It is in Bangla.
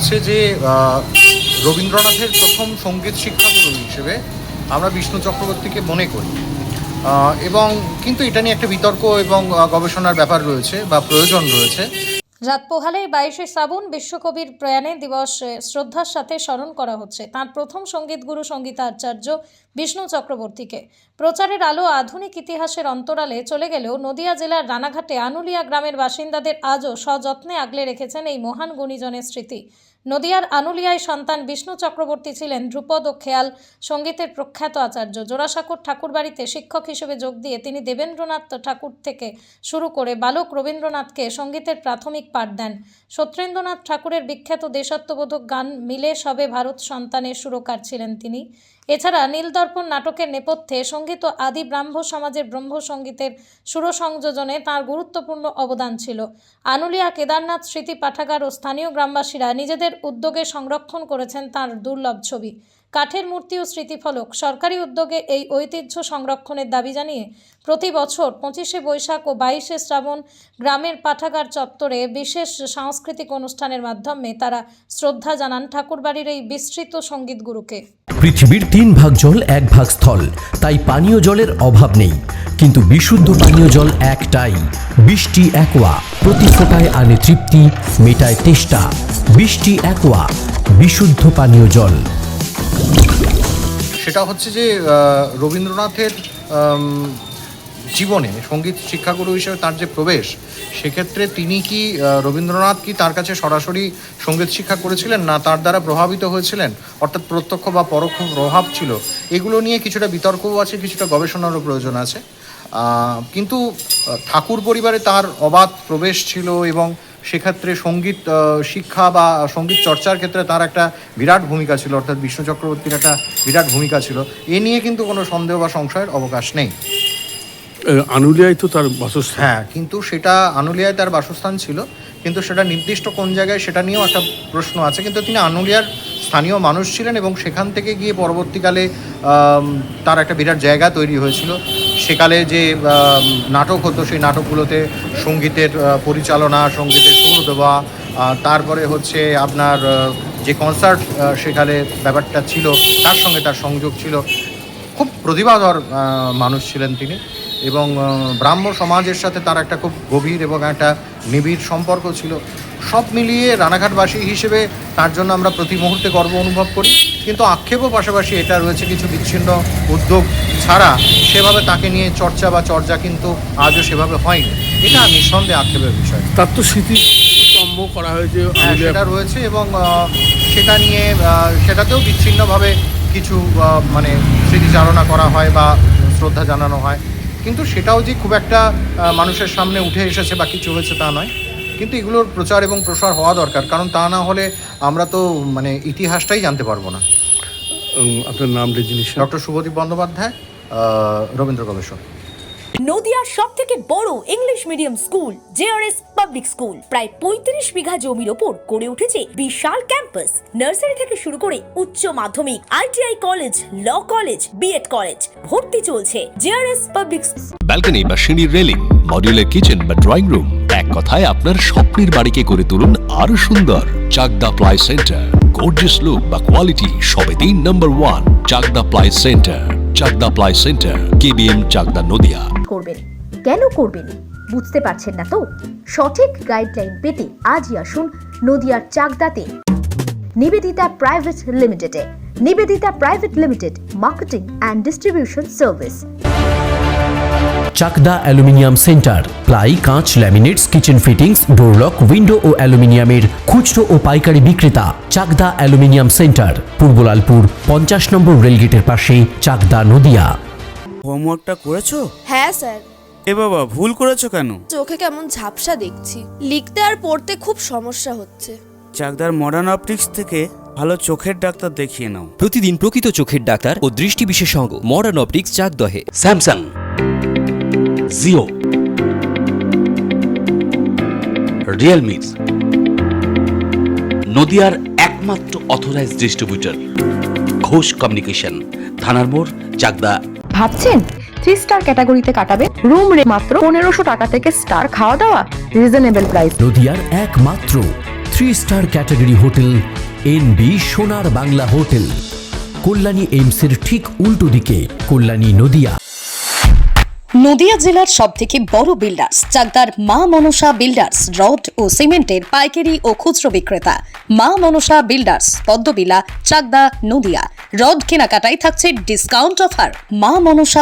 হচ্ছে যে রবীন্দ্রনাথের প্রথম সঙ্গীত শিক্ষাগুরু হিসেবে আমরা বিষ্ণু চক্রবর্তীকে মনে করি, এবং কিন্তু এটা নিয়ে একটা বিতর্ক এবং গবেষণার ব্যাপার রয়েছে বা প্রয়োজন রয়েছে। রাত পোহালে 22শে শ্রাবণ বিশ্বকবির প্রয়াণে দিবস শ্রদ্ধার সাথে স্মরণ করা হচ্ছে তাঁর প্রথম সঙ্গীত গুরু সঙ্গীতাচার্য বিষ্ণু চক্রবর্তীকে। প্রচারের আলো আধুনিক ইতিহাসের অন্তরালে চলে গেলেও নদিয়া জেলার রানাঘাটে আনুলিয়া গ্রামের বাসিন্দাদের আজও সযত্নে আগলে রেখেছেন এই মহান গুণীজনের স্মৃতি। নদিয়ার আনুলিয়ায় সন্তান বিষ্ণু চক্রবর্তী ছিলেন ধ্রুপদ ও খেয়াল সঙ্গীতের প্রখ্যাত আচার্য। জোড়াসাঁকোর ঠাকুরবাড়িতে শিক্ষক হিসেবে যোগ দিয়ে তিনি দেবেন্দ্রনাথ ঠাকুর থেকে শুরু করে বালক রবীন্দ্রনাথকে সঙ্গীতের প্রাথমিক পাঠ দেন। সত্যেন্দ্রনাথ ঠাকুরের বিখ্যাত দেশাত্মবোধক গান মিলে সবে ভারত সন্তানের সুরকার ছিলেন তিনি। এছাড়া নীলদর্পণ নাটকের নেপথ্যে সঙ্গীত ও আদি ব্রাহ্ম সমাজের ব্রহ্ম সঙ্গীতের সুরসংযোজনে তাঁর গুরুত্বপূর্ণ অবদান ছিল। আনুলিয়া কেদারনাথ স্মৃতি পাঠাগার ও স্থানীয় গ্রামবাসীরা নিজেদের উদ্যোগে সংরক্ষণ করেছেন তাঁর দুর্লভ ছবি, কাঠের মূর্তি ও স্মৃতিফলক। সরকারি উদ্যোগে এই ঐতিহ্য সংরক্ষণের দাবি জানিয়ে প্রতি বছর 25শে বৈশাখ ও 22শে শ্রাবণ গ্রামের পাঠাগার চত্বরে বিশেষ সাংস্কৃতিক অনুষ্ঠানের মাধ্যমে তারা শ্রদ্ধা জানান ঠাকুরবাড়ির এই বিস্তৃত সঙ্গীত গুরুকে। পৃথিবীর 3 ভাগ জল 1 ভাগ স্থল, তাই পানীয় জলের অভাব নেই, কিন্তু বিশুদ্ধ পানীয় জল একটাই, বৃষ্টি অ্যাকোয়া। প্রতি ফোঁটায় আনে তৃপ্তি, মেটায় তেষ্টা। বৃষ্টি অ্যাকোয়া, বিশুদ্ধ পানীয় জল। সেটা হচ্ছে যে রবীন্দ্রনাথের জীবনে সঙ্গীত শিক্ষাগুরু হিসেবে তার যে প্রবেশ, সেক্ষেত্রে তিনি কি রবীন্দ্রনাথ কি তার কাছে সরাসরি সঙ্গীত শিক্ষা করেছিলেন, না তার দ্বারা প্রভাবিত হয়েছিলেন, অর্থাৎ প্রত্যক্ষ বা পরোক্ষ প্রভাব ছিল, এগুলো নিয়ে কিছুটা বিতর্কও আছে, কিছুটা গবেষণারও প্রয়োজন আছে। কিন্তু ঠাকুর পরিবারে তার অবাধ প্রবেশ ছিল এবং সেক্ষেত্রে সঙ্গীত শিক্ষা বা সঙ্গীত চর্চার ক্ষেত্রে তার একটা বিরাট ভূমিকা ছিল, অর্থাৎ বিষ্ণু চক্রবর্তীর একটা বিরাট ভূমিকা ছিল। এ নিয়ে কিন্তু কোনো সন্দেহ বা সংশয়ের অবকাশ নেই। আনুলিয়ায় তো তার বাসস্থান। হ্যাঁ, কিন্তু সেটা আনুলিয়ায় তার বাসস্থান ছিল, কিন্তু সেটা নির্দিষ্ট কোন জায়গায় সেটা নিয়েও একটা প্রশ্ন আছে। কিন্তু তিনি আনুলিয়ার স্থানীয় মানুষ ছিলেন এবং সেখান থেকে গিয়ে পরবর্তীকালে তার একটা বিরাট জায়গা তৈরি হয়েছিল। সেকালে যে নাটক হতো, সেই নাটকগুলোতে সঙ্গীতের পরিচালনা, সঙ্গীতের সুর দেওয়া, তারপরে হচ্ছে আপনার যে কনসার্ট সেকালে ব্যাপারটা ছিল, তার সঙ্গে তার সংযোগ ছিল। খুব প্রতিভাধর মানুষ ছিলেন তিনি, এবং ব্রাহ্ম সমাজের সাথে তার একটা খুব গভীর এবং একটা নিবিড় সম্পর্ক ছিল। সব মিলিয়ে রানাঘাটবাসী হিসেবে তার জন্য আমরা প্রতি মুহূর্তে গর্ব অনুভব করি, কিন্তু আক্ষেপও পাশাপাশি এটা রয়েছে কিছু বিচ্ছিন্ন উদ্যোগ ছাড়া সেভাবে তাকে নিয়ে চর্চা বা চর্চা কিন্তু আজও সেভাবে হয়নি। এটা নিঃসন্দেহে আক্ষেপের বিষয়। তার তো স্মৃতিস্তম্ভ করা হয়েছে, সেটা রয়েছে, এবং সেটা নিয়ে সেটাতেও বিচ্ছিন্নভাবে কিছু মানে স্মৃতিচারণা করা হয় বা শ্রদ্ধা জানানো হয়, কিন্তু সেটাও যে খুব একটা মানুষের সামনে উঠে এসেছে বা কিছু হয়েছে তা নয়। কিন্তু এগুলোর প্রচার এবং প্রসার হওয়া দরকার, কারণ তা না হলে আমরা তো মানে ইতিহাসটাই জানতে পারবো না। আপনার নামটা জিনিস? ডক্টর শুভদীপ বন্দ্যোপাধ্যায়, রবীন্দ্র গবেষক। নদিয়ার সবথেকে বড় English medium school JRS public school প্রায় 35 বিঘা জমির ওপর গড়ে উঠেছে বিশাল ক্যাম্পাস। নার্সারি থেকে শুরু করে উচ্চ মাধ্যমিক, ITI college, law college, BEd college, ভর্তি চলছে। জেআরএস পাবলিক ব্যালকনি বা সিঁড়ির রেলিং, মডিউলার কিচেন বা ড্রয়িং রুম, এক কথায় আপনার স্বপ্নের বাড়িকে করে তুলুন আরো সুন্দর। Chakdaha ply centre, gorgeous look বা কোয়ালিটি সবেতেই number 1। Chakdaha ply centre, Chakdaha ply centre, KBM, Chakdaha, Nadia. করবেন কেন করবেন বুঝতে পারছেন না তো? সঠিক গাইডলাইন পেতে আজই আসুন নদিয়ার চাকদাতে নিবেদিতা প্রাইভেট লিমিটেডে। Nivedita private limited, marketing and distribution service. Chakdah aluminium centre, ply, কাঁচ, laminates, kitchen fittings, door lock, window ও অ্যালুমিনিয়ামের খুচরো ও পাইকারি বিক্রেতা। চাকদা অ্যালুমিনিয়াম সেন্টার, পূর্বলালপুর 50 নম্বর রেলগেটের পাশে, চাকদা, নদিয়া। হোমওয়ার্কটা করেছো? হ্যাঁ স্যার। এ বাবা, ভুল করেছো কেন? চোখে কেমন ঝাপসা দেখছি, লিখতে আর পড়তে খুব সমস্যা হচ্ছে। চাকদার মডার্ন অপটিক্স থেকে ভালো চোখের ডাক্তার দেখিয়ে নাও। প্রতিদিন প্রকৃত চোখের ডাক্তার ও দৃষ্টি বিশেষজ্ঞ মডার্ন অপটিক্স, চাকদহে। স্যামসাং, জিও, রিয়েলমি, নদিয়ার একমাত্র অথরাইজড ডিস্ট্রিবিউটর ঘোষ কমিউনিকেশন, থানার মোড়, চাকদা। ভাবছেন 3 স্টার ক্যাটাগরিতে কাটাবে? রুম রে মাত্র 1500 টাকা থেকে স্টার, খাওয়া দাওয়া রিজনেবল প্রাইস। নদিয়ার একমাত্র 3 স্টার ক্যাটাগরি হোটেল NB সোনার বাংলা হোটেল, কল্যাণী এইমসের ঠিক উল্টো দিকে, কল্যাণী নদিয়া। নদিয়া জেলার সবথেকে বড় বিল্ডার্স চাকদার মা মনসা বিল্ডার্স রড ও সিমেন্টের পাইকারি ও খুচরো বিক্রেতা। মা মনসা বিল্ডার্স, পদ্মবিলা, চাকদা, নদিয়া। রড কেনাকাটায় থাকছে ডিসকাউন্ট অফার। মা মনসা